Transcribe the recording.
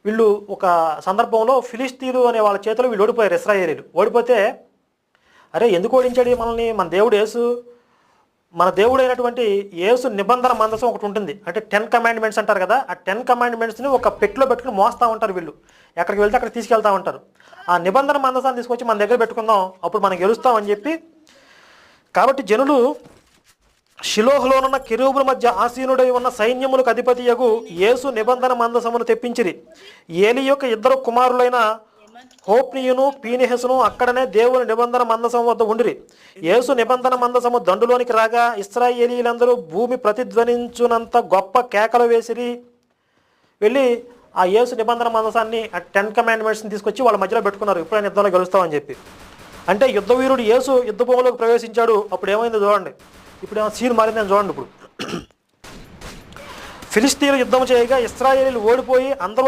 వీళ్ళు ఒక సందర్భంలో ఫిలిస్తీన్లు అనే వాళ్ళ చేతిలో వీళ్ళు ఓడిపోయారు. ఇశ్రాయేలీలు ఓడిపోతే, అరే ఎందుకు ఓడించాడు మనల్ని, మన దేవుడు యేసు, మన దేవుడు అయినటువంటి యేసు నిబంధన మందసం ఒకటి ఉంటుంది, అంటే 10 కమాండ్మెంట్స్ అంటారు కదా, ఆ 10 కమాండ్మెంట్స్ని ఒక పెట్టెలో పెట్టుకుని మోస్తూ ఉంటారు వీళ్ళు. ఎక్కడికి వెళ్తే అక్కడికి తీసుకెళ్తూ ఉంటారు. ఆ నిబంధన మందసాన్ని తీసుకొచ్చి మన దగ్గర పెట్టుకుందాం, అప్పుడు మనం గెలుస్తామని చెప్పి. కాబట్టి జనులు షిలోహులోనున్న కెరూబుల మధ్య ఆసీనుడై ఉన్న సైన్యములకు అధిపతియగు యేసు నిబంధన మందసమును తెప్పించిరి. ఏలి యొక్క 2 కుమారులైన హోప్నియును పీనిహెసును అక్కడనే దేవుని నిబంధన మందసం వద్ద ఉండిరి. యేసు నిబంధన మందసము దండులోనికి రాగా ఇశ్రాయేలీలందరూ భూమి ప్రతిధ్వనించునంత గొప్ప కేకలు వేసిరి. వెళ్ళి ఆ యేసు నిబంధన మందసాన్ని, ఆ 10 కమాండ్మెంట్స్ని తీసుకొచ్చి వాళ్ళ మధ్యలో పెట్టుకున్నారు, ఎప్పుడైనా యుద్ధంలో గెలుస్తామని చెప్పి. అంటే యుద్ధ వీరుడు యేసు యుద్ధ భూమిలోకి ప్రవేశించాడు. అప్పుడు ఏమైందో చూడండి, ఇప్పుడు ఏమో సీన్ మారిందని చూడండి. ఇప్పుడు ఫిలిస్తీన్లు యుద్ధం చేయగా ఇశ్రాయేలీలు ఓడిపోయి అందరూ